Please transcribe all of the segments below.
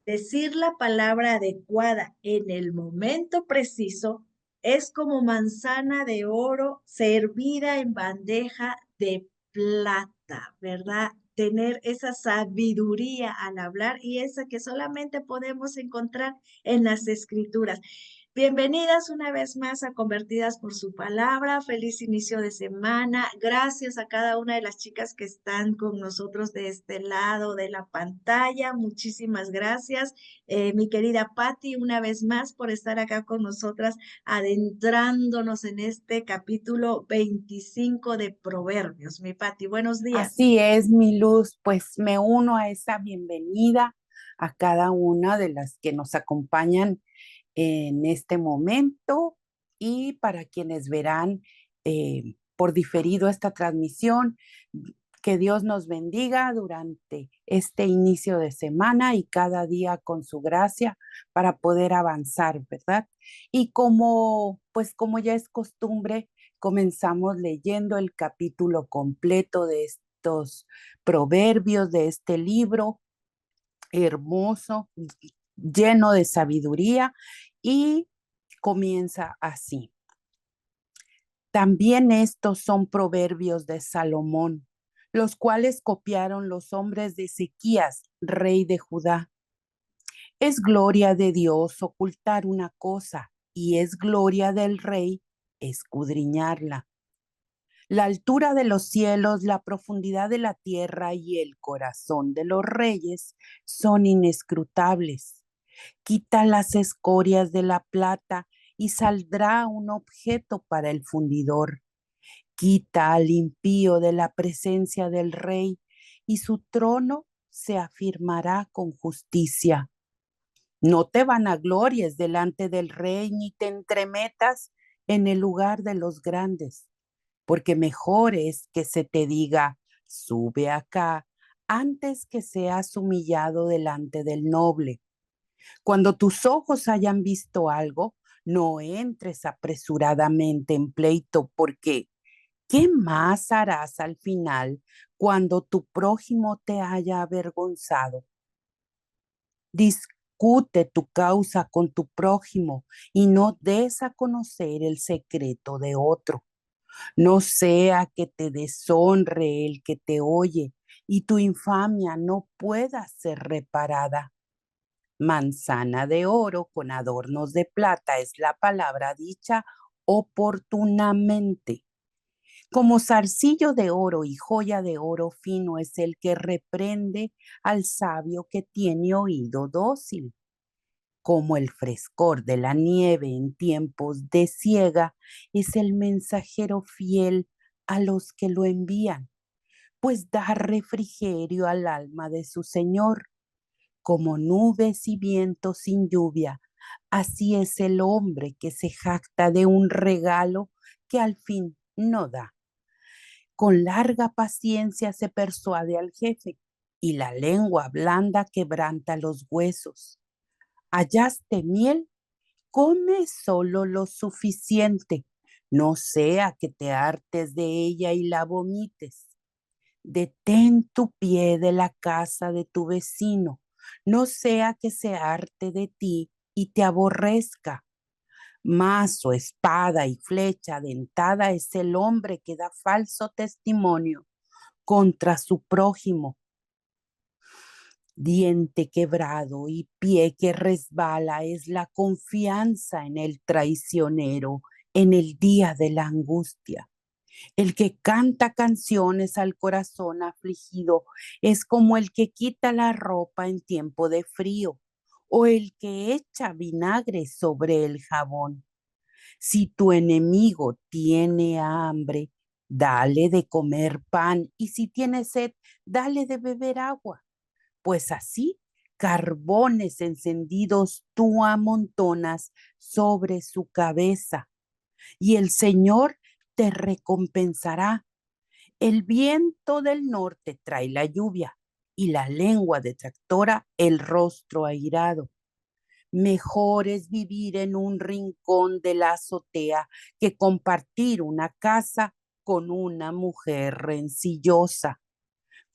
Decir la palabra adecuada en el momento preciso es como manzana de oro servida en bandeja de plata, ¿verdad? Tener esa sabiduría al hablar y esa que solamente podemos encontrar en las escrituras. Bienvenidas una vez más a Convertidas por su palabra. Feliz inicio de semana. Gracias a cada una de las chicas que están con nosotros de este lado de la pantalla. Muchísimas gracias, mi querida Patti, una vez más por estar acá con nosotras, adentrándonos en este capítulo 25 de Proverbios. Mi Patti, buenos días. Así es, mi Luz, pues me uno a esa bienvenida a cada una de las que nos acompañan en este momento y para quienes verán por diferido esta transmisión, que Dios nos bendiga durante este inicio de semana y cada día con su gracia para poder avanzar, ¿verdad? Y como ya es costumbre, comenzamos leyendo el capítulo completo de estos proverbios de este libro hermoso, lleno de sabiduría y comienza así. También estos son proverbios de Salomón, los cuales copiaron los hombres de Ezequías, rey de Judá. Es gloria de Dios ocultar una cosa y es gloria del rey escudriñarla. La altura de los cielos, la profundidad de la tierra y el corazón de los reyes son inescrutables. Quita las escorias de la plata y saldrá un objeto para el fundidor. Quita al impío de la presencia del rey y su trono se afirmará con justicia. No te vanaglories delante del rey ni te entremetas en el lugar de los grandes, porque mejor es que se te diga, sube acá, antes que seas humillado delante del noble. Cuando tus ojos hayan visto algo, no entres apresuradamente en pleito, porque ¿qué más harás al final cuando tu prójimo te haya avergonzado? Discute tu causa con tu prójimo y no des a conocer el secreto de otro. No sea que te deshonre el que te oye y tu infamia no pueda ser reparada. Manzana de oro con adornos de plata es la palabra dicha oportunamente. Como zarcillo de oro y joya de oro fino es el que reprende al sabio que tiene oído dócil. Como el frescor de la nieve en tiempos de siega es el mensajero fiel a los que lo envían, pues da refrigerio al alma de su Señor. Como nubes y viento sin lluvia, así es el hombre que se jacta de un regalo que al fin no da. Con larga paciencia se persuade al jefe y la lengua blanda quebranta los huesos. Hallaste miel, come solo lo suficiente, no sea que te hartes de ella y la vomites. Detén tu pie de la casa de tu vecino, no sea que se harte de ti y te aborrezca. Mazo, espada y flecha dentada es el hombre que da falso testimonio contra su prójimo. Diente quebrado y pie que resbala es la confianza en el traicionero en el día de la angustia. El que canta canciones al corazón afligido es como el que quita la ropa en tiempo de frío o el que echa vinagre sobre el jabón. Si tu enemigo tiene hambre, dale de comer pan y si tiene sed, dale de beber agua, pues así carbones encendidos tú amontonas sobre su cabeza y el Señor te recompensará. El viento del norte trae la lluvia y la lengua detractora el rostro airado. Mejor es vivir en un rincón de la azotea que compartir una casa con una mujer rencillosa.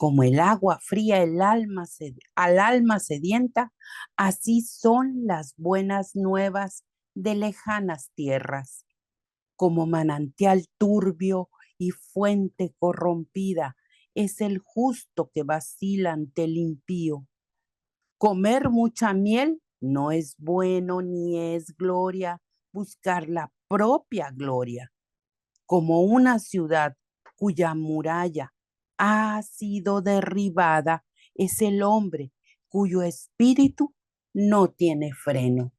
Como el agua fría al alma sedienta, así son las buenas nuevas de lejanas tierras. Como manantial turbio y fuente corrompida, es el justo que vacila ante el impío. Comer mucha miel no es bueno ni es gloria, buscar la propia gloria. Como una ciudad cuya muralla ha sido derribada, es el hombre cuyo espíritu no tiene freno.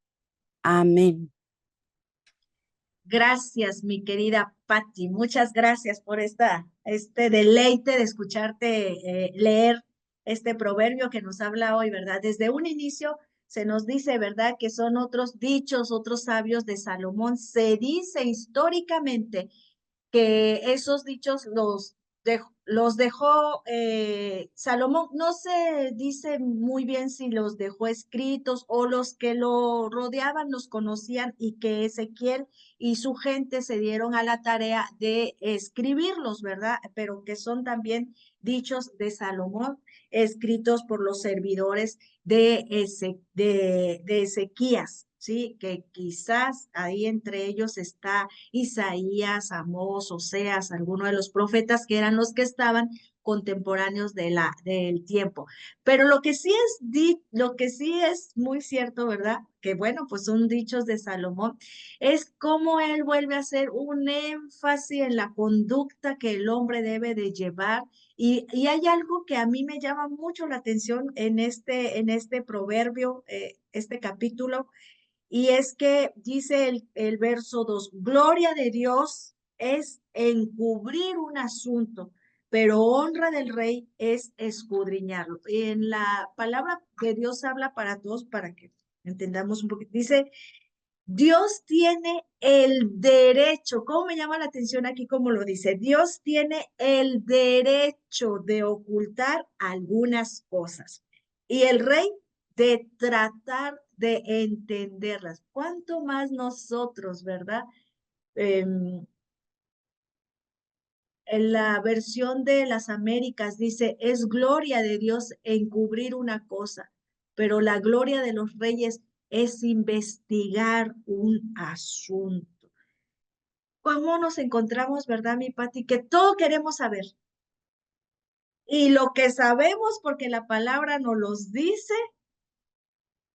Amén. Gracias, mi querida Patti. Muchas gracias por este deleite de escucharte leer este proverbio que nos habla hoy, ¿verdad? Desde un inicio se nos dice, ¿verdad? Que son otros dichos, otros sabios de Salomón. Se dice históricamente que esos dichos los dejó Salomón. No se dice muy bien si los dejó escritos o los que lo rodeaban los conocían y que Ezequiel y su gente se dieron a la tarea de escribirlos, ¿verdad? Pero que son también dichos de Salomón, escritos por los servidores de Ezequías, ¿sí? Que quizás ahí entre ellos está Isaías, Amós, Oseas, algunos de los profetas que eran los que estaban contemporáneos del tiempo. Pero lo que sí es muy cierto, ¿verdad? Que bueno, pues son dichos de Salomón, es cómo él vuelve a hacer un énfasis en la conducta que el hombre debe de llevar. Y hay algo que a mí me llama mucho la atención en este proverbio, este capítulo, y es que dice el verso 2: gloria de Dios es encubrir un asunto, pero honra del rey es escudriñarlo. En la palabra de Dios habla para todos, para que entendamos un poquito. Dice, Dios tiene el derecho. ¿Cómo me llama la atención aquí como lo dice? Dios tiene el derecho de ocultar algunas cosas y el rey de tratar de entenderlas. ¿Cuánto más nosotros, verdad? En la versión de las Américas dice, es gloria de Dios encubrir una cosa, pero la gloria de los reyes es investigar un asunto. ¿Cómo nos encontramos, verdad, mi Pati? Que todo queremos saber. Y lo que sabemos, porque la palabra nos los dice,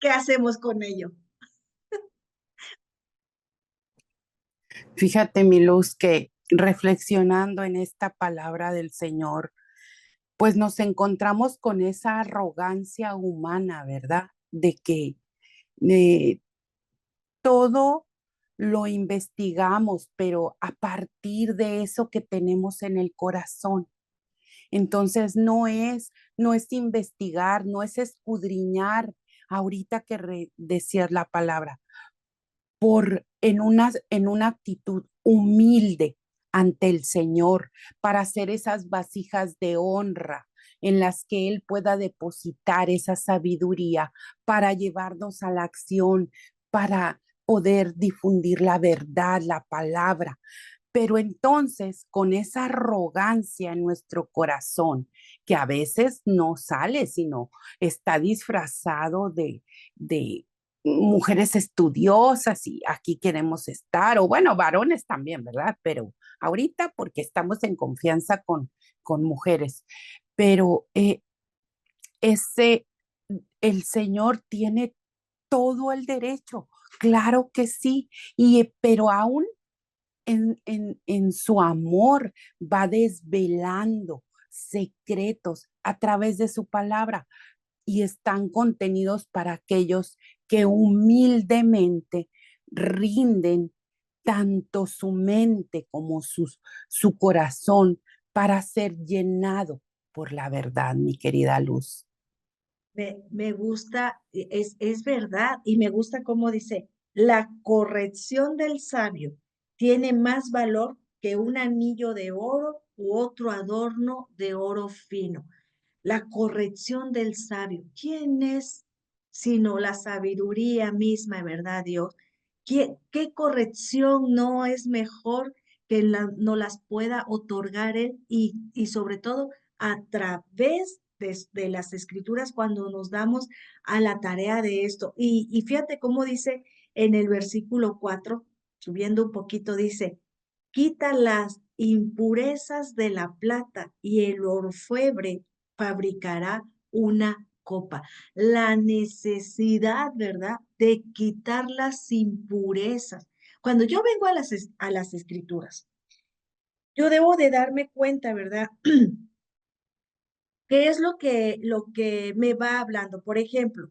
¿qué hacemos con ello? Fíjate, mi luz, que reflexionando en esta palabra del Señor, pues nos encontramos con esa arrogancia humana, ¿verdad? De que eh, todo lo investigamos, pero a partir de eso que tenemos en el corazón. Entonces no es investigar, no es escudriñar, ahorita que decías la palabra, en una actitud humilde ante el Señor, para hacer esas vasijas de honra en las que Él pueda depositar esa sabiduría para llevarnos a la acción, para poder difundir la verdad, la palabra. Pero entonces, con esa arrogancia en nuestro corazón, que a veces no sale, sino está disfrazado de mujeres estudiosas y aquí queremos estar, o bueno, varones también, ¿verdad? Pero ahorita porque estamos en confianza con mujeres, pero ese, el Señor tiene todo el derecho, claro que sí, pero aún en su amor va desvelando secretos a través de su palabra y están contenidos para aquellos que humildemente rinden tanto su mente como su corazón para ser llenado por la verdad, mi querida Luz. Me gusta, es verdad, y me gusta cómo dice, la corrección del sabio tiene más valor que un anillo de oro u otro adorno de oro fino. La corrección del sabio, ¿quién es sino la sabiduría misma, verdad, Dios? ¿Qué corrección no es mejor que no las pueda otorgar Él y sobre todo a través de las escrituras cuando nos damos a la tarea de esto. Y fíjate cómo dice en el versículo 4, subiendo un poquito, dice, quita las impurezas de la plata y el orfebre fabricará una copa. La necesidad, ¿verdad?, de quitar las impurezas. Cuando yo vengo a las escrituras, yo debo de darme cuenta, ¿verdad? ¿Qué es lo que me va hablando? Por ejemplo,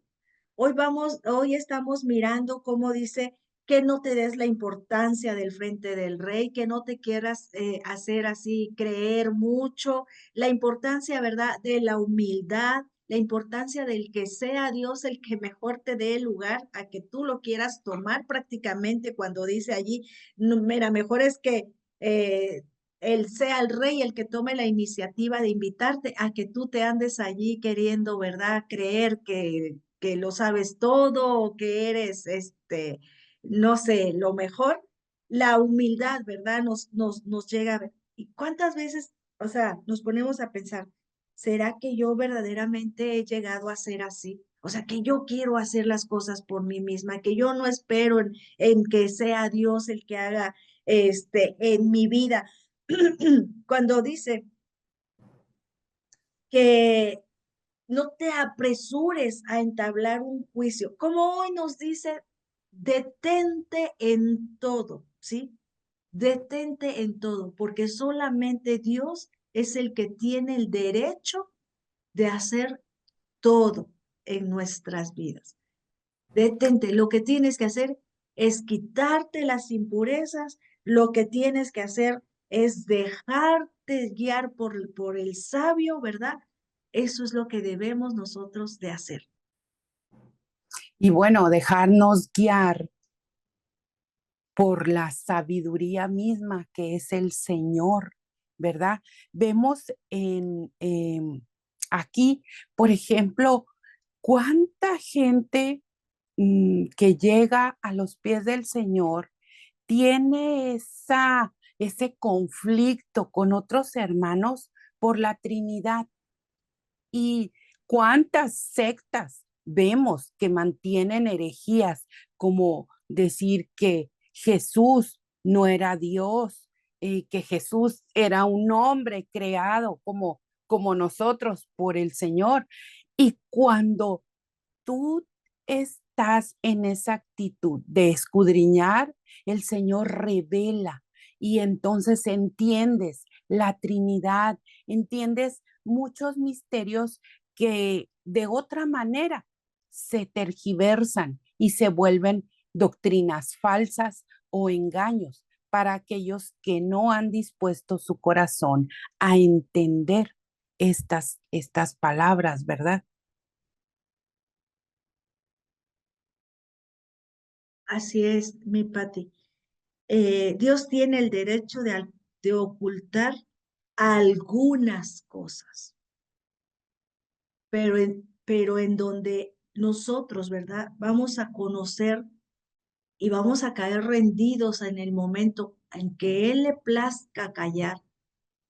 hoy estamos mirando cómo dice que no te des la importancia del frente del rey, que no te quieras hacer así, creer mucho, la importancia, ¿verdad?, de la humildad, la importancia del que sea Dios el que mejor te dé el lugar a que tú lo quieras tomar prácticamente cuando dice allí, no, mira, mejor es que él sea el rey el que tome la iniciativa de invitarte a que tú te andes allí queriendo, ¿verdad?, creer que lo sabes todo o que eres, no sé, lo mejor. La humildad, ¿verdad?, nos llega a ver. ¿Y cuántas veces, o sea, nos ponemos a pensar, ¿será que yo verdaderamente he llegado a ser así? O sea, que yo quiero hacer las cosas por mí misma, que yo no espero en que sea Dios el que haga en mi vida. Cuando dice que no te apresures a entablar un juicio, como hoy nos dice, detente en todo, ¿sí? Detente en todo, porque solamente Dios es el que tiene el derecho de hacer todo en nuestras vidas. Detente, lo que tienes que hacer es quitarte las impurezas, lo que tienes que hacer es dejarte guiar por el sabio, ¿verdad? Eso es lo que debemos nosotros de hacer. Y bueno, dejarnos guiar por la sabiduría misma que es el Señor, ¿verdad? Vemos aquí, por ejemplo, cuánta gente que llega a los pies del Señor tiene ese conflicto con otros hermanos por la Trinidad. Y cuántas sectas vemos que mantienen herejías, como decir que Jesús no era Dios, que Jesús era un hombre creado como nosotros por el Señor. Y cuando tú estás en esa actitud de escudriñar, el Señor revela y entonces entiendes la Trinidad, entiendes muchos misterios que de otra manera se tergiversan y se vuelven doctrinas falsas o engaños para aquellos que no han dispuesto su corazón a entender estas palabras, ¿verdad? Así es, mi Pati. Dios tiene el derecho de ocultar algunas cosas, pero en donde nosotros, ¿verdad?, vamos a conocer y vamos a caer rendidos en el momento en que Él le plazca callar,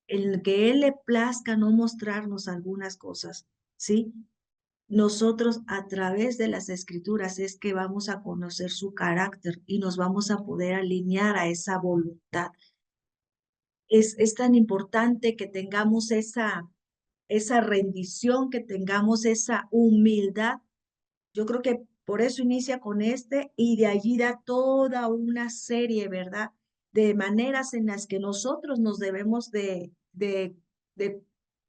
en que Él le plazca no mostrarnos algunas cosas, ¿sí? Nosotros a través de las escrituras es que vamos a conocer su carácter y nos vamos a poder alinear a esa voluntad. Es tan importante que tengamos esa rendición, que tengamos esa humildad. Yo creo que por eso inicia con y de allí da toda una serie, ¿verdad?, de maneras en las que nosotros nos debemos de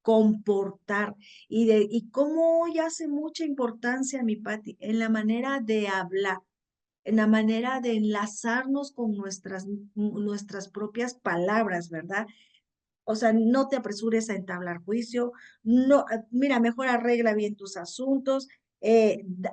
comportar y cómo hoy hace mucha importancia, mi Pati, en la manera de hablar, en la manera de enlazarnos con nuestras propias palabras, ¿verdad? O sea, no te apresures a entablar juicio, no, mira, mejor arregla bien tus asuntos,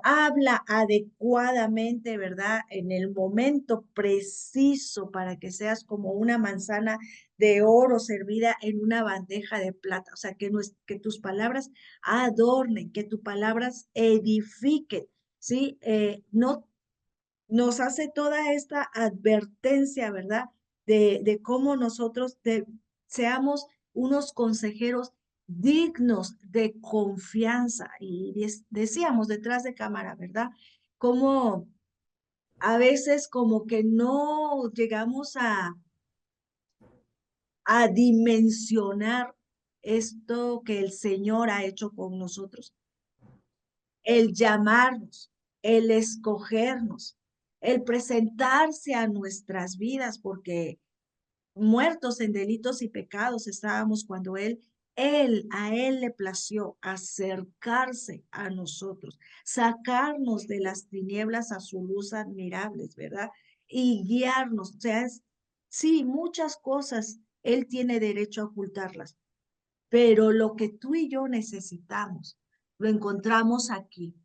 habla adecuadamente, ¿verdad?, en el momento preciso para que seas como una manzana de oro servida en una bandeja de plata. O sea, que tus palabras adornen, que tus palabras edifiquen, ¿sí? No nos hace toda esta advertencia, ¿verdad? De cómo nosotros seamos unos consejeros dignos de confianza. Y decíamos detrás de cámara, ¿verdad? Como a veces como que no llegamos a dimensionar esto que el Señor ha hecho con nosotros. El llamarnos, el escogernos, el presentarse a nuestras vidas, porque muertos en delitos y pecados estábamos cuando a Él le plació acercarse a nosotros, sacarnos de las tinieblas a su luz admirables, ¿verdad? Y guiarnos. O sea, sí, muchas cosas Él tiene derecho a ocultarlas, pero lo que tú y yo necesitamos, lo encontramos aquí.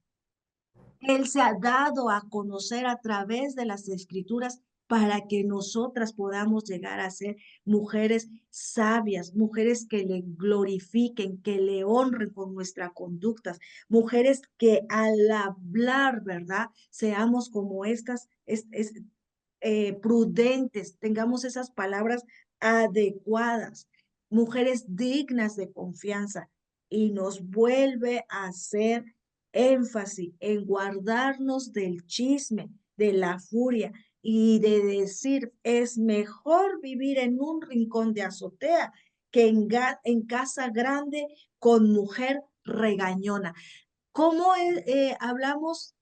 Él se ha dado a conocer a través de las escrituras para que nosotras podamos llegar a ser mujeres sabias, mujeres que le glorifiquen, que le honren con nuestras conductas, mujeres que al hablar, ¿verdad? Seamos como estas, prudentes, tengamos esas palabras adecuadas, mujeres dignas de confianza, y nos vuelve a hacer énfasis en guardarnos del chisme, de la furia y de decir, es mejor vivir en un rincón de azotea que en casa grande con mujer regañona. ¿Cómo hablamos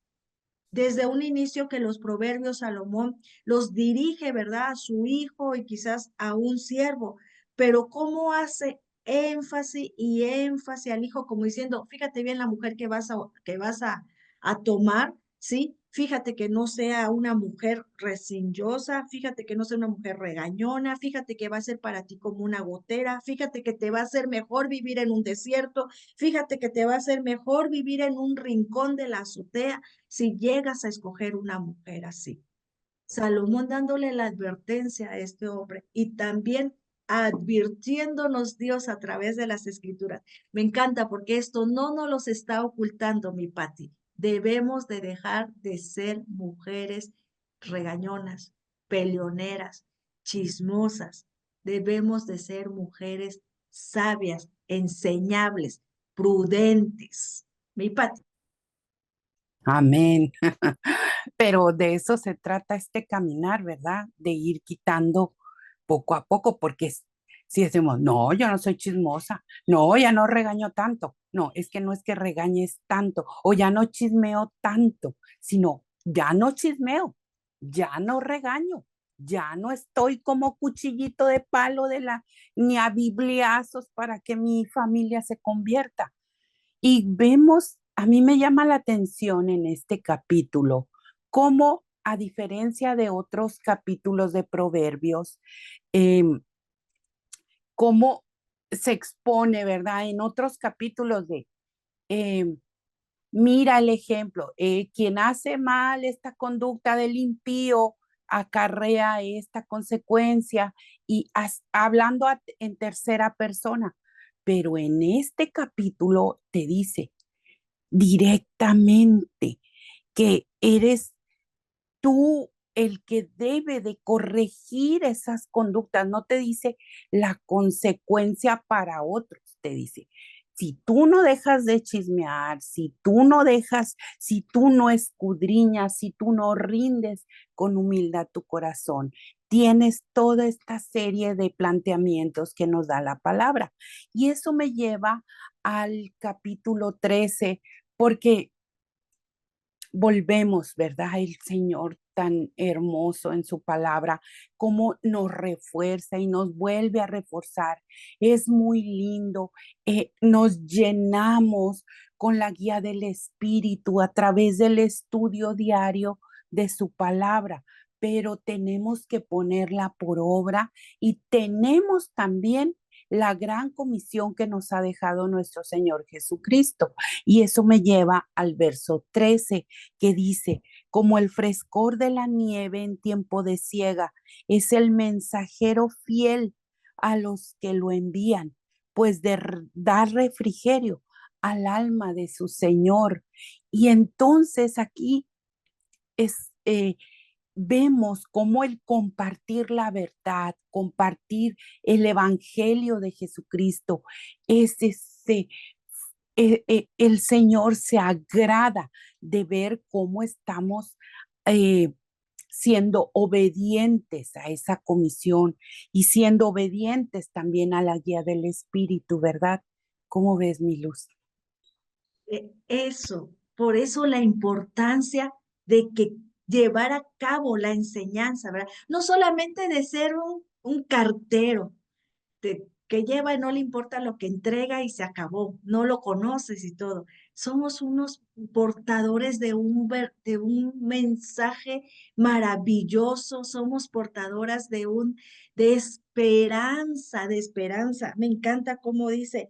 desde un inicio que los proverbios Salomón los dirige, ¿verdad? A su hijo y quizás a un siervo, pero cómo hace énfasis y énfasis al hijo como diciendo, fíjate bien la mujer que vas a tomar, ¿sí? Fíjate que no sea una mujer rencillosa, fíjate que no sea una mujer regañona, fíjate que va a ser para ti como una gotera, fíjate que te va a ser mejor vivir en un desierto, fíjate que te va a ser mejor vivir en un rincón de la azotea si llegas a escoger una mujer así. Salomón dándole la advertencia a este hombre y también advirtiéndonos Dios a través de las escrituras. Me encanta porque esto no nos los está ocultando, mi Pati. Debemos de dejar de ser mujeres regañonas, peleoneras, chismosas. Debemos de ser mujeres sabias, enseñables, prudentes. Mi Pati. Amén. Pero de eso se trata este caminar, ¿verdad? De ir quitando poco a poco, porque si decimos, no, yo no soy chismosa, no, ya no regaño tanto, no, es que regañes tanto, o ya no chismeo tanto, sino ya no chismeo, ya no regaño, ya no estoy como cuchillito de palo ni a bibliazos para que mi familia se convierta. Y vemos, a mí me llama la atención en este capítulo, cómo a diferencia de otros capítulos de Proverbios, em, cómo se expone, ¿verdad? En otros capítulos em, mira el ejemplo, quien hace mal esta conducta del impío acarrea esta consecuencia y hablando en tercera persona, pero en este capítulo te dice, directamente, que eres tú el que debe de corregir esas conductas. No te dice la consecuencia para otros, te dice, si tú no dejas de chismear, si tú no escudriñas, si tú no rindes con humildad tu corazón, tienes toda esta serie de planteamientos que nos da la palabra. Y eso me lleva al capítulo 13, porque volvemos, ¿verdad? El Señor tan hermoso en su palabra, cómo nos refuerza y nos vuelve a reforzar. Es muy lindo. Nos llenamos con la guía del Espíritu a través del estudio diario de su palabra, pero tenemos que ponerla por obra y tenemos también la gran comisión que nos ha dejado nuestro Señor Jesucristo. Y eso me lleva al verso 13 que dice, como el frescor de la nieve en tiempo de siega, es el mensajero fiel a los que lo envían, pues de dar refrigerio al alma de su Señor. Y entonces aquí es, vemos cómo el compartir la verdad, compartir el evangelio de Jesucristo, ese el Señor se agrada de ver cómo estamos eh, siendo obedientes a esa comisión y siendo obedientes también a la guía del Espíritu, ¿verdad? ¿Cómo ves, mi Luz? Eso, por eso la importancia de que llevar a cabo la enseñanza, ¿verdad? No solamente de ser un cartero que lleva y no le importa lo que entrega y se acabó, no lo conoces y todo. Somos unos portadores de un mensaje maravilloso, somos portadoras de esperanza. Me encanta cómo dice,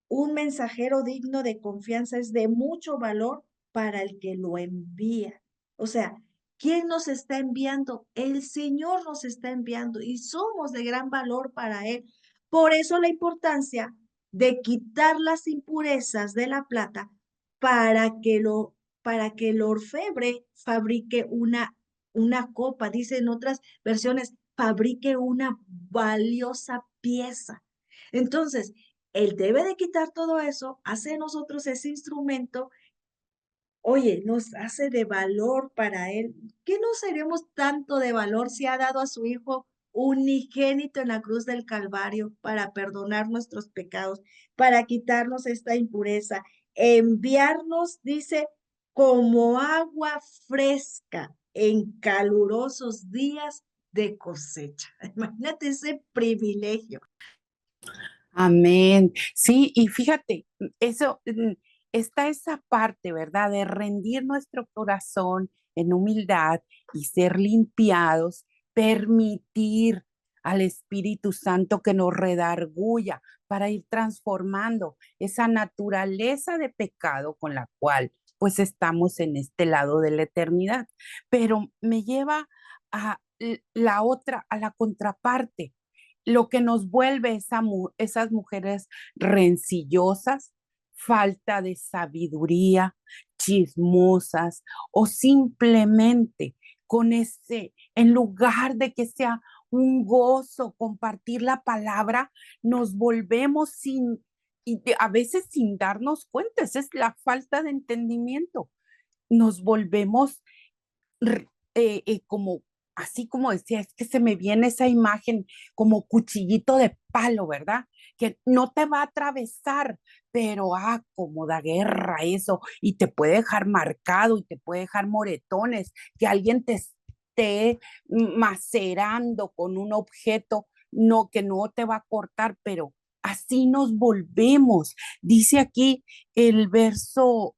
un mensajero digno de confianza es de mucho valor para el que lo envía. O sea, ¿quién nos está enviando? El Señor nos está enviando y somos de gran valor para Él. Por eso la importancia de quitar las impurezas de la plata para para que el orfebre fabrique una copa. Dice en otras versiones, fabrique una valiosa pieza. Entonces, él debe de quitar todo eso, hace de nosotros ese instrumento, oye, nos hace de valor para Él. ¿Qué no seremos tanto de valor si ha dado a su Hijo unigénito en la cruz del Calvario para perdonar nuestros pecados, para quitarnos esta impureza, enviarnos, dice, como agua fresca en calurosos días de cosecha? Imagínate ese privilegio. Amén. Sí, y fíjate, eso, está esa parte, ¿verdad? De rendir nuestro corazón en humildad y ser limpiados, permitir al Espíritu Santo que nos redarguya para ir transformando esa naturaleza de pecado con la cual pues estamos en este lado de la eternidad. Pero me lleva a la otra, a la contraparte, lo que nos vuelve esas mujeres rencillosas, falta de sabiduría, chismosas o simplemente con en lugar de que sea un gozo compartir la palabra, nos volvemos a veces sin darnos cuenta, esa es la falta de entendimiento, nos volvemos como, así como decía, es que se me viene esa imagen como cuchillito de palo, ¿verdad? Que no te va a atravesar, pero como da guerra eso, y te puede dejar marcado y te puede dejar moretones, que alguien te esté macerando con un objeto, no, que no te va a cortar, pero así nos volvemos. Dice aquí el verso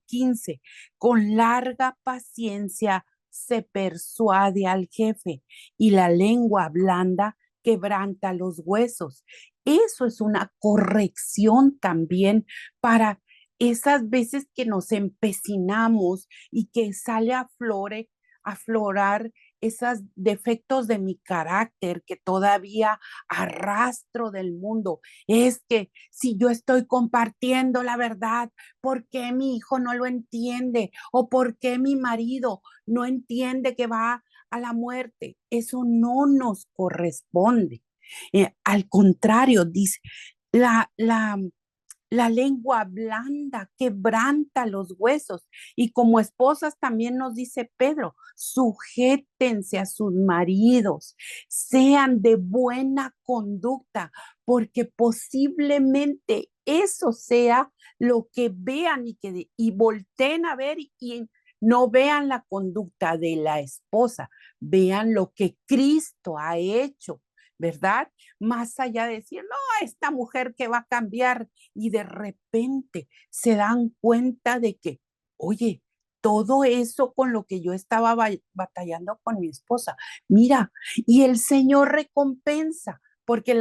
15, con larga paciencia se persuade al jefe y la lengua blanda quebranta los huesos. Eso es una corrección también para esas veces que nos empecinamos y que sale a florar esos defectos de mi carácter que todavía arrastro del mundo. Es que si yo estoy compartiendo la verdad, ¿por qué mi hijo no lo entiende? ¿O por qué mi marido no entiende que va a la muerte? Eso no nos corresponde. Al contrario, dice, la, la, la lengua blanda quebranta los huesos. Y como esposas también nos dice Pedro, sujétense a sus maridos, sean de buena conducta, porque posiblemente eso sea lo que vean y volteen a ver y no vean la conducta de la esposa, vean lo que Cristo ha hecho, ¿verdad? Más allá de decir, no, esta mujer que va a cambiar y de repente se dan cuenta de que, oye, todo eso con lo que yo estaba batallando con mi esposa, mira, y el Señor recompensa, porque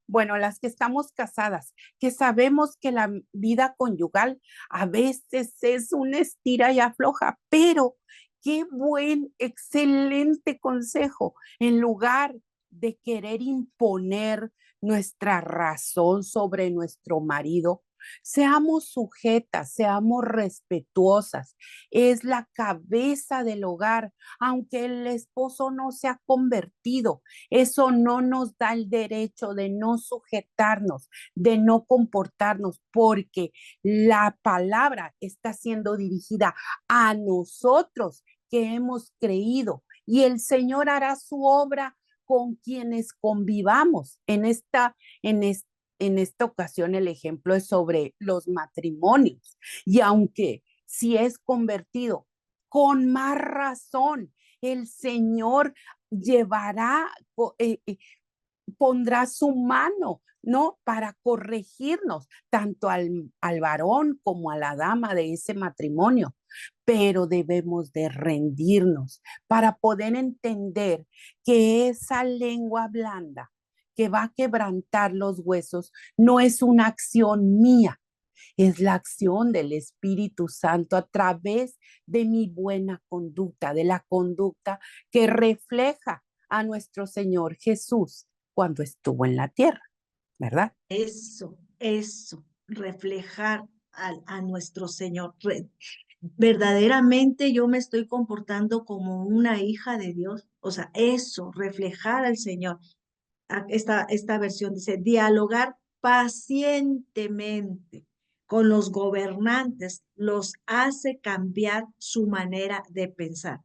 bueno, las que estamos casadas, que sabemos que la vida conyugal a veces es una estira y afloja, pero qué buen, excelente consejo, en lugar de querer imponer nuestra razón sobre nuestro marido, Seamos sujetas, seamos respetuosas. Es la cabeza del hogar, aunque el esposo no se ha convertido. Eso no nos da el derecho de no sujetarnos, de no comportarnos, porque la palabra está siendo dirigida a nosotros que hemos creído y el Señor hará su obra con quienes convivamos. En esta ocasión el ejemplo es sobre los matrimonios. Y aunque si es convertido, con más razón, el Señor llevará, pondrá su mano, ¿no? Para corregirnos, tanto al varón como a la dama de ese matrimonio. Pero debemos de rendirnos para poder entender que esa lengua blanda que va a quebrantar los huesos no es una acción mía, es la acción del Espíritu Santo a través de mi buena conducta, de la conducta que refleja a nuestro Señor Jesús cuando estuvo en la tierra, ¿verdad? Eso, reflejar a nuestro Señor. Verdaderamente yo me estoy comportando como una hija de Dios. O sea, eso, reflejar al Señor. Esta versión dice, dialogar pacientemente con los gobernantes los hace cambiar su manera de pensar.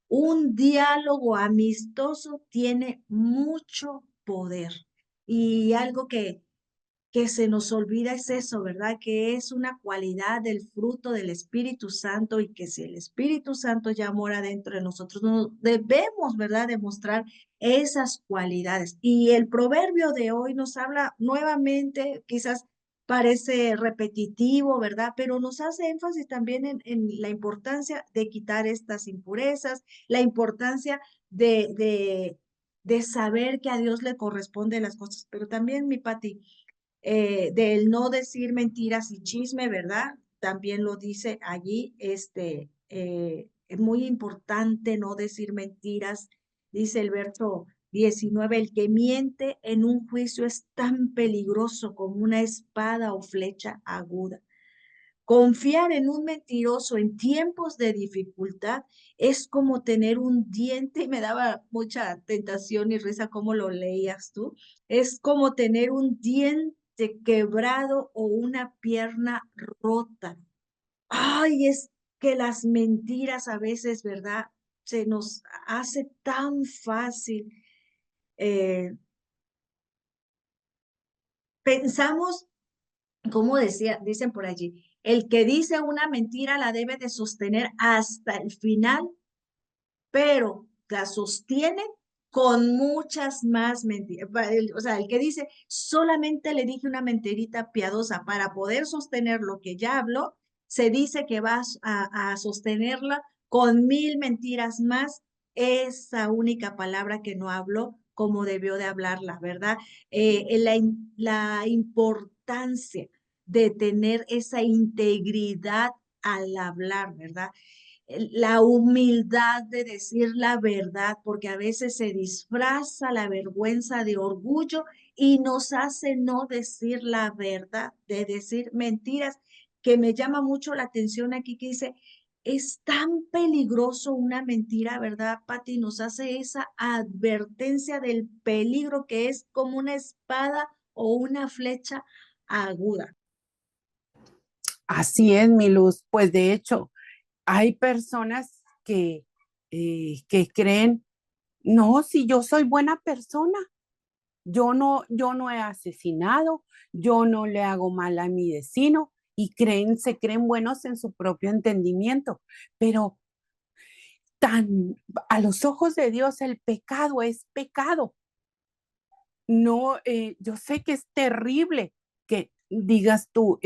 Un diálogo amistoso tiene mucho poder. Y algo que se nos olvida es eso, ¿verdad? Que es una cualidad del fruto del Espíritu Santo y que si el Espíritu Santo ya mora dentro de nosotros, no debemos, ¿verdad? Demostrar esas cualidades. Y el proverbio de hoy nos habla nuevamente, quizás parece repetitivo, ¿verdad? Pero nos hace énfasis también en la importancia de quitar estas impurezas, la importancia de saber que a Dios le corresponden las cosas. Pero también, mi Pati, del no decir mentiras y chisme, ¿verdad? También lo dice allí, es muy importante no decir mentiras. Dice el verso 19, el que miente en un juicio es tan peligroso como una espada o flecha aguda. Confiar en un mentiroso en tiempos de dificultad es como tener un diente, y me daba mucha tentación y risa cómo lo leías tú, es como tener un diente quebrado o una pierna rota. Ay, es que las mentiras a veces, ¿verdad? Se nos hace tan fácil. eh, Pensamos, como dicen por allí, el que dice una mentira la debe de sostener hasta el final, pero la sostiene con muchas más mentiras. O sea, el que dice, solamente le dije una mentirita piadosa para poder sostener lo que ya habló, se dice que va a sostenerla con 1000 mentiras más, esa única palabra que no habló como debió de hablarla, ¿verdad? La importancia de tener esa integridad al hablar, ¿verdad? La humildad de decir la verdad, porque a veces se disfraza la vergüenza de orgullo y nos hace no decir la verdad, de decir mentiras, que me llama mucho la atención aquí que dice, es tan peligroso una mentira, ¿verdad, Pati? Nos hace esa advertencia del peligro que es como una espada o una flecha aguda. Así es, mi luz. Pues de hecho, hay personas que creen, no, si yo soy buena persona, yo no he asesinado, yo no le hago mal a mi vecino y se creen buenos en su propio entendimiento, pero tan a los ojos de Dios el pecado es pecado. No, yo sé que es terrible que digas tú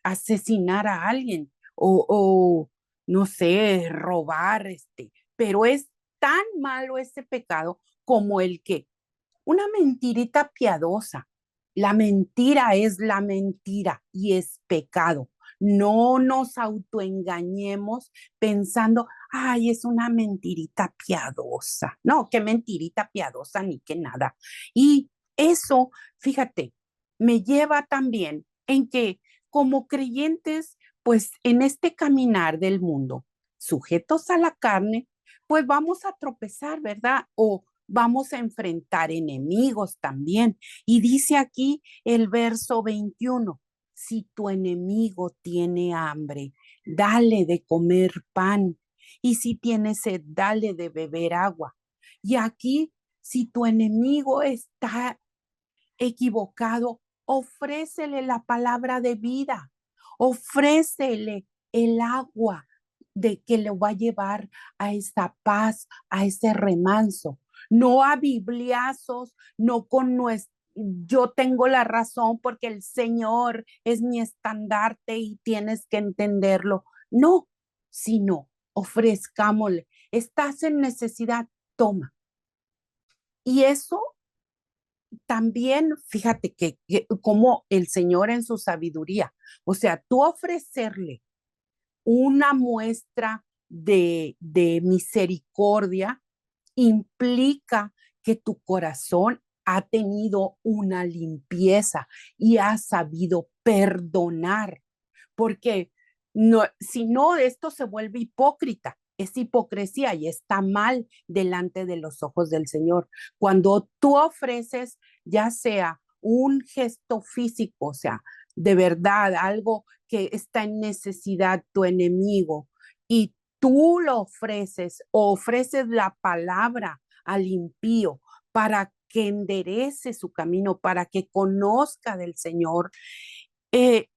asesinar a alguien o no sé, robar, pero es tan malo ese pecado como el que una mentirita piadosa. La mentira es la mentira y es pecado. No nos autoengañemos pensando, ay, es una mentirita piadosa. No, qué mentirita piadosa ni qué nada. Y eso, fíjate, me lleva también en que como creyentes, pues en este caminar del mundo, sujetos a la carne, pues vamos a tropezar, ¿verdad? O vamos a enfrentar enemigos también. Y dice aquí el verso 21, si tu enemigo tiene hambre, dale de comer pan. Y si tiene sed, dale de beber agua. Y aquí, si tu enemigo está equivocado, ofrécele la palabra de vida, ofrécele el agua de que le va a llevar a esa paz, a ese remanso, no a bibliazos, no con nuestro yo tengo la razón porque el Señor es mi estandarte y tienes que entenderlo. No, sino ofrezcámosle. Estás en necesidad, toma. Y eso también, fíjate que como el Señor en su sabiduría, o sea, tú ofrecerle una muestra de misericordia implica que tu corazón ha tenido una limpieza y ha sabido perdonar, porque no, si no, esto se vuelve hipócrita, es hipocresía y está mal delante de los ojos del Señor. Cuando tú ofreces ya sea un gesto físico, o sea, de verdad, algo que está en necesidad tu enemigo y tú lo ofreces o ofreces la palabra al impío para que enderece su camino, para que conozca del Señor, eh,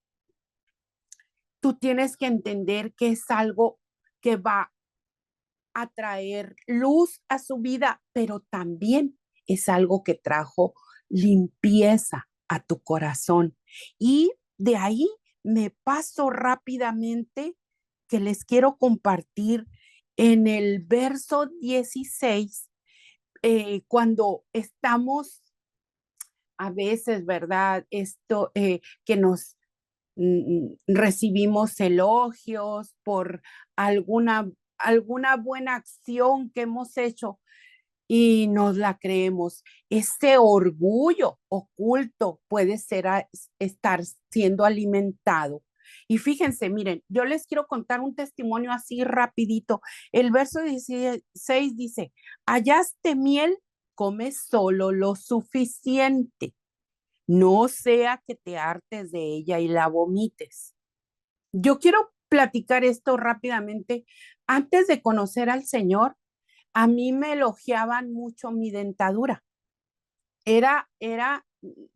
tú tienes que entender que es algo que va a traer luz a su vida, pero también es algo que trajo limpieza a tu corazón. Y de ahí me paso rápidamente que les quiero compartir en el verso 16, cuando estamos a veces, ¿verdad? Esto que nos recibimos elogios por alguna, alguna buena acción que hemos hecho y nos la creemos. Ese orgullo oculto puede ser estar siendo alimentado. Y fíjense, miren, yo les quiero contar un testimonio así rapidito. El verso 16 dice, hallaste miel, come solo lo suficiente, no sea que te hartes de ella y la vomites. Yo quiero platicar esto rápidamente. Antes de conocer al Señor, a mí me elogiaban mucho mi dentadura. Era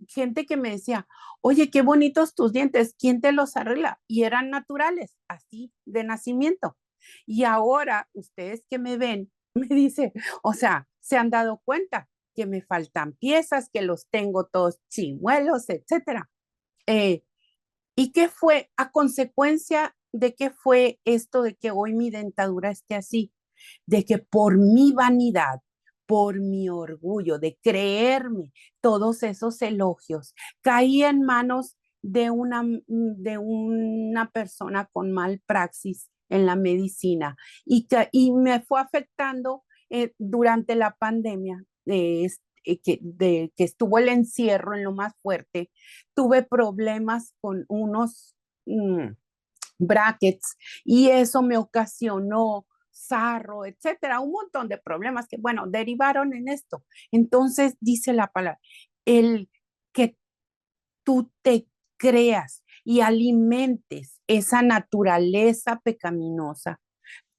gente que me decía, oye, qué bonitos tus dientes, ¿quién te los arregla? Y eran naturales, así de nacimiento. Y ahora ustedes que me ven, me dice, o sea, se han dado cuenta que me faltan piezas, que los tengo todos chimuelos, etcétera. Eh, ¿Y qué fue a consecuencia de qué fue esto de que hoy mi dentadura esté así? De que por mi vanidad, por mi orgullo de creerme todos esos elogios, caí en manos de una persona con mal praxis en la medicina y me fue afectando durante la pandemia. Que estuvo el encierro en lo más fuerte, tuve problemas con unos brackets y eso me ocasionó sarro, etcétera, un montón de problemas que, bueno, derivaron en esto. Entonces dice la palabra, el que tú te creas y alimentes esa naturaleza pecaminosa,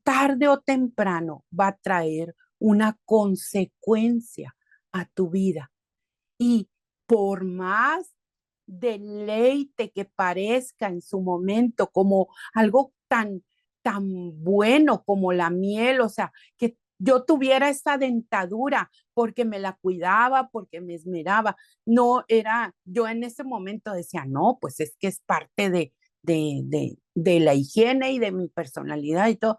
tarde o temprano va a traer una consecuencia a tu vida. Y por más deleite que parezca en su momento, como algo tan bueno como la miel, o sea, que yo tuviera esta dentadura porque me la cuidaba, porque me esmeraba. No era, yo en ese momento decía, no, pues es que es parte de la higiene y de mi personalidad y todo.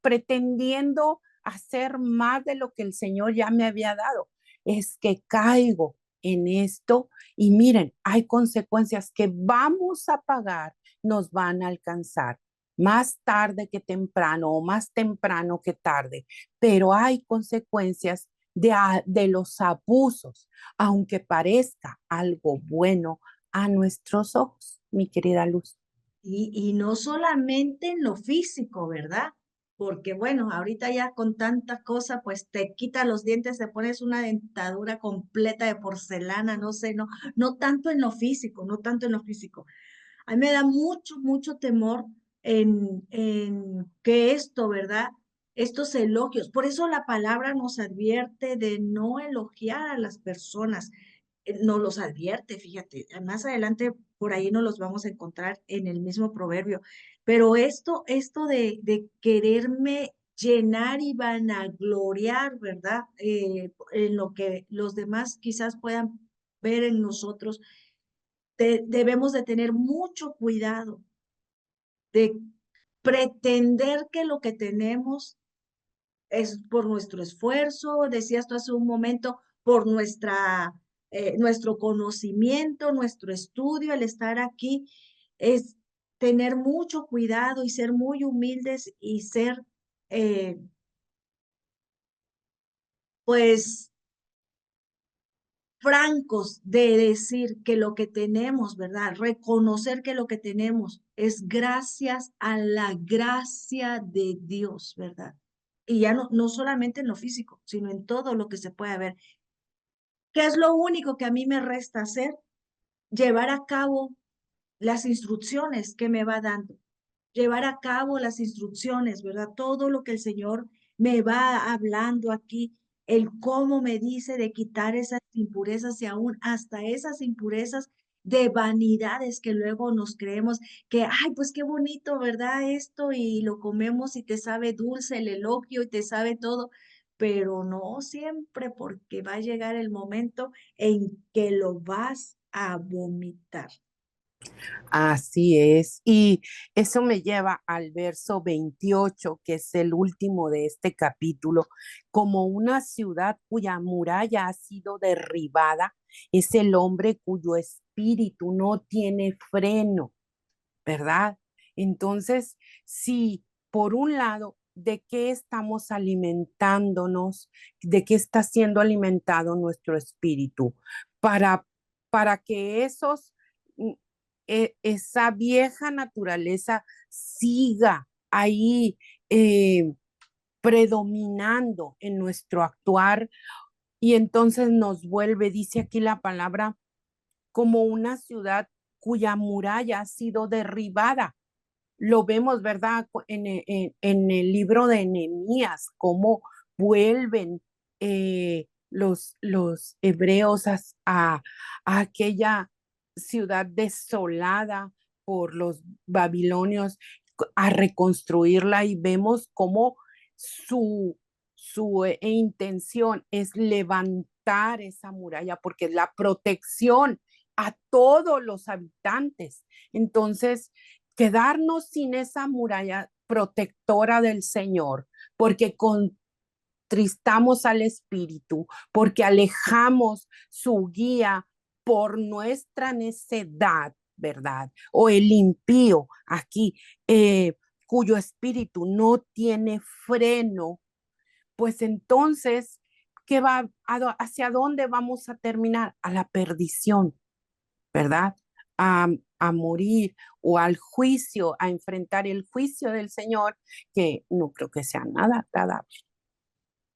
Pretendiendo hacer más de lo que el Señor ya me había dado. Es que caigo en esto y miren, hay consecuencias que vamos a pagar, nos van a alcanzar más tarde que temprano o más temprano que tarde, pero hay consecuencias de los abusos, aunque parezca algo bueno, a nuestros ojos, mi querida Luz. Y no solamente en lo físico, ¿verdad? Porque bueno, ahorita ya con tanta cosa, pues te quitas los dientes, te pones una dentadura completa de porcelana, no sé, no tanto en lo físico, no tanto en lo físico. A mí me da mucho, mucho temor en que esto, ¿verdad? Estos elogios. Por eso la palabra nos advierte de no elogiar a las personas. Nos los advierte, fíjate. Más adelante por ahí nos los vamos a encontrar en el mismo proverbio. Pero esto de quererme llenar y vanagloriar, ¿verdad? En lo que los demás quizás puedan ver en nosotros, debemos de tener mucho cuidado de pretender que lo que tenemos es por nuestro esfuerzo, decías tú hace un momento, por nuestro conocimiento, nuestro estudio, el estar aquí, es tener mucho cuidado y ser muy humildes y ser, eh, pues, francos de decir que lo que tenemos, ¿verdad? Reconocer que lo que tenemos es gracias a la gracia de Dios, ¿verdad? Y ya no solamente en lo físico, sino en todo lo que se puede ver. ¿Qué es lo único que a mí me resta hacer? Llevar a cabo las instrucciones que me va dando, llevar a cabo las instrucciones, ¿verdad? Todo lo que el Señor me va hablando aquí, el cómo me dice de quitar esas impurezas y aún hasta esas impurezas de vanidades que luego nos creemos que, ay, pues qué bonito, ¿verdad? Esto y lo comemos y te sabe dulce el elogio y te sabe todo, pero no siempre porque va a llegar el momento en que lo vas a vomitar. Así es. Y eso me lleva al verso 28, que es el último de este capítulo. Como una ciudad cuya muralla ha sido derribada, es el hombre cuyo espíritu no tiene freno, ¿verdad? Entonces, si por un lado, ¿de qué estamos alimentándonos? ¿De qué está siendo alimentado nuestro espíritu? Para, para que mm, esa vieja naturaleza siga ahí predominando en nuestro actuar y entonces nos vuelve, dice aquí la palabra, como una ciudad cuya muralla ha sido derribada. Lo vemos, ¿verdad? En el libro de Nehemías, cómo vuelven los hebreos a aquella ciudad desolada por los babilonios, a reconstruirla y vemos cómo su intención es levantar esa muralla porque es la protección a todos los habitantes. Entonces, quedarnos sin esa muralla protectora del Señor, porque contristamos al Espíritu, porque alejamos su guía por nuestra necedad, ¿verdad? O el impío aquí, cuyo espíritu no tiene freno, pues entonces, ¿qué va, hacia dónde vamos a terminar? A la perdición, ¿verdad? A, a morir o al juicio, a enfrentar el juicio del Señor, que no creo que sea nada agradable.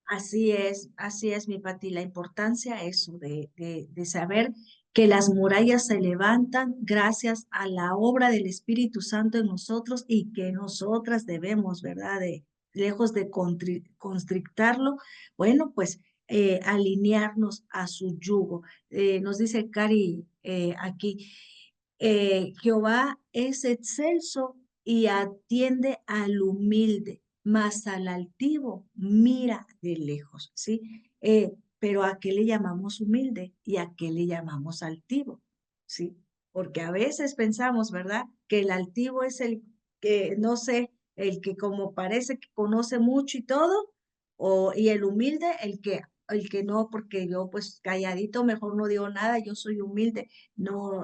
Así es, mi Pati, la importancia eso de saber que las murallas se levantan gracias a la obra del Espíritu Santo en nosotros y que nosotras debemos, ¿verdad? Lejos de constrictarlo, bueno, pues alinearnos a su yugo. Nos dice Cari aquí, Jehová es excelso y atiende al humilde, mas al altivo mira de lejos, ¿sí? Pero ¿a qué le llamamos humilde y a qué le llamamos altivo? ¿Sí? Porque a veces pensamos, ¿verdad? Que el altivo es el que, no sé, el que como parece que conoce mucho y todo, y el humilde, el que no, porque yo pues calladito, mejor no digo nada, yo soy humilde. No,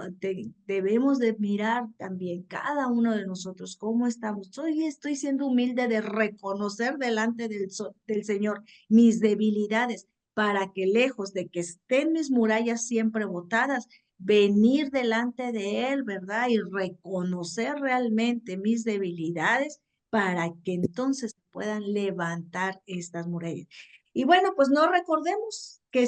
debemos de mirar también cada uno de nosotros cómo estamos. Estoy siendo humilde de reconocer delante del Señor mis debilidades para que lejos de que estén mis murallas siempre botadas, venir delante de Él, ¿verdad? Y reconocer realmente mis debilidades para que entonces puedan levantar estas murallas. Y bueno, pues no recordemos que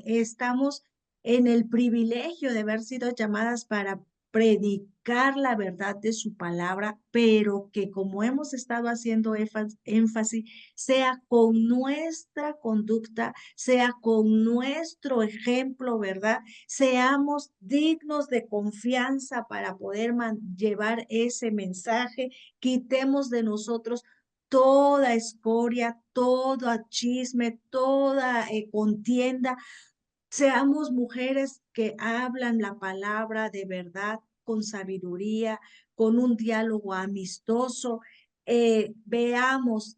estamos en el privilegio de haber sido llamadas para predicar la verdad de su palabra, pero que como hemos estado haciendo énfasis, sea con nuestra conducta, sea con nuestro ejemplo, ¿verdad? Seamos dignos de confianza para poder llevar ese mensaje, quitemos de nosotros toda escoria, todo chisme, toda contienda. Seamos mujeres que hablan la palabra de verdad con sabiduría, con un diálogo amistoso. Veamos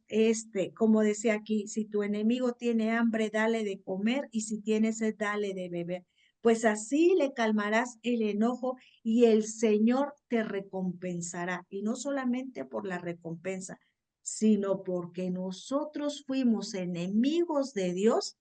como decía aquí, si tu enemigo tiene hambre, dale de comer, y si tiene sed, dale de beber. Pues así le calmarás el enojo y el Señor te recompensará. Y no solamente por la recompensa, sino porque nosotros fuimos enemigos de Dios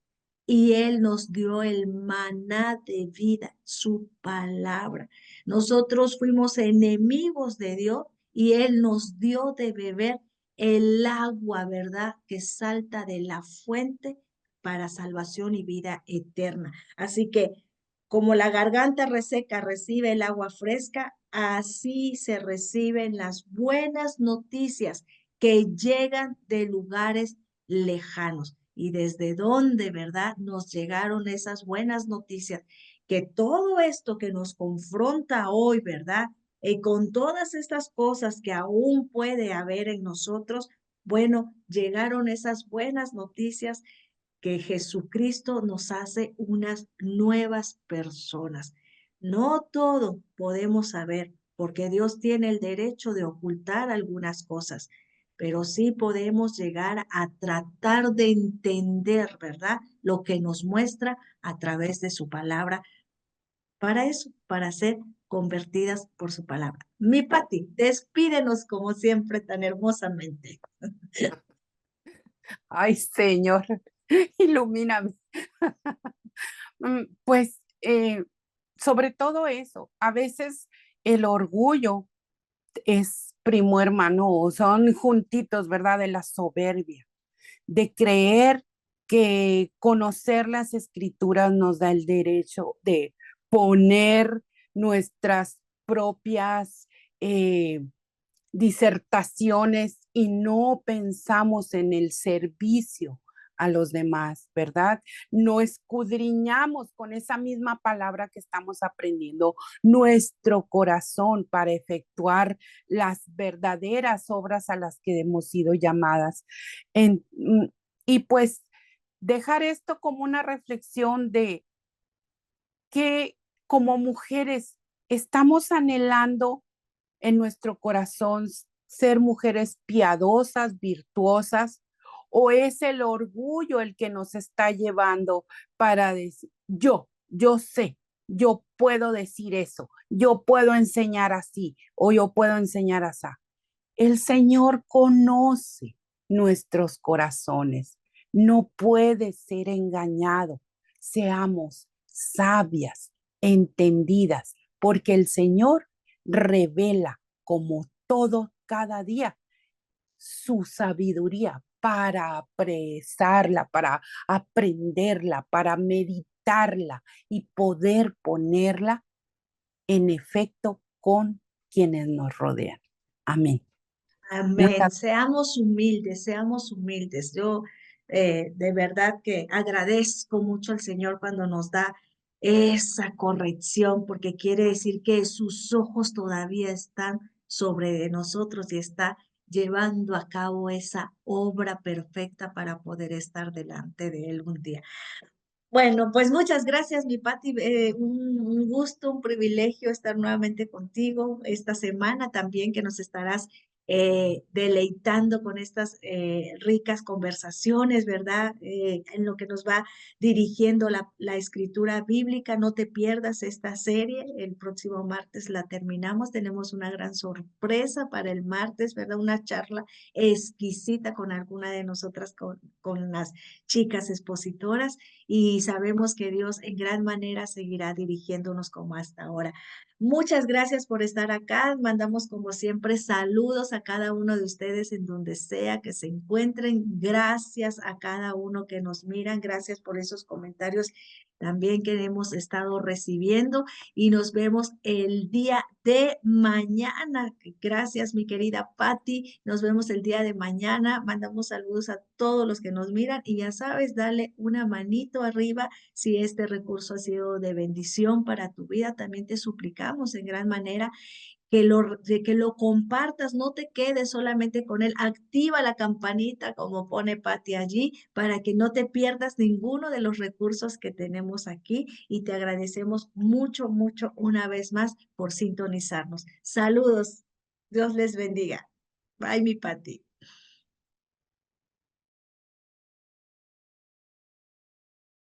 y Él nos dio el maná de vida, su palabra. Nosotros fuimos enemigos de Dios y Él nos dio de beber el agua, ¿verdad? Que salta de la fuente para salvación y vida eterna. Así que como la garganta reseca recibe el agua fresca, así se reciben las buenas noticias que llegan de lugares lejanos. ¿Y desde dónde, verdad, nos llegaron esas buenas noticias? Que todo esto que nos confronta hoy, ¿verdad? Con todas estas cosas que aún puede haber en nosotros, bueno, llegaron esas buenas noticias que Jesucristo nos hace unas nuevas personas. No todo podemos saber, porque Dios tiene el derecho de ocultar algunas cosas, pero sí podemos llegar a tratar de entender, ¿verdad? Lo que nos muestra a través de su palabra, para eso, para ser convertidas por su palabra. Mi Pati, despídenos como siempre tan hermosamente. Ay, Señor, ilumíname. Pues sobre todo eso, a veces el orgullo es primo hermano, o son juntitos, ¿verdad? De la soberbia, de creer que conocer las escrituras nos da el derecho de poner nuestras propias disertaciones y no pensamos en el servicio a los demás, ¿verdad? No escudriñamos con esa misma palabra que estamos aprendiendo nuestro corazón para efectuar las verdaderas obras a las que hemos sido llamadas. En, y pues dejar esto como una reflexión de que como mujeres estamos anhelando en nuestro corazón ser mujeres piadosas, virtuosas, o es el orgullo el que nos está llevando para decir, yo sé, yo puedo decir eso, yo puedo enseñar así, o yo puedo enseñar así. El Señor conoce nuestros corazones, no puede ser engañado. Seamos sabias, entendidas, porque el Señor revela como todo cada día su sabiduría para apresarla, para aprenderla, para meditarla y poder ponerla en efecto con quienes nos rodean. Amén. Amén. Muchas Seamos humildes, seamos humildes. Yo de verdad que agradezco mucho al Señor cuando nos da esa corrección, porque quiere decir que sus ojos todavía están sobre de nosotros y está llevando a cabo esa obra perfecta para poder estar delante de Él un día. Bueno, pues muchas gracias, mi Pati. Un gusto, un privilegio estar nuevamente contigo esta semana también, que nos estarás deleitando con estas ricas conversaciones, ¿verdad? En lo que nos va dirigiendo la escritura bíblica. No te pierdas esta serie. El próximo martes la terminamos. Tenemos una gran sorpresa para el martes, ¿verdad? Una charla exquisita con alguna de nosotras, con las chicas expositoras. y sabemos que Dios en gran manera seguirá dirigiéndonos como hasta ahora. Muchas gracias por estar acá. Mandamos como siempre saludos a cada uno de ustedes en donde sea que se encuentren. Gracias a cada uno que nos miran. Gracias por esos comentarios también que hemos estado recibiendo y nos vemos el día de mañana. Gracias, mi querida Patti. Nos vemos el día de mañana. Mandamos saludos a todos los que nos miran y ya sabes, dale una manito arriba si este recurso ha sido de bendición para tu vida. También te suplicamos en gran manera que lo compartas, no te quedes solamente con él, activa la campanita como pone Patti allí para que no te pierdas ninguno de los recursos que tenemos aquí y te agradecemos mucho, mucho una vez más por sintonizarnos. Saludos, Dios les bendiga. Bye, mi Patti.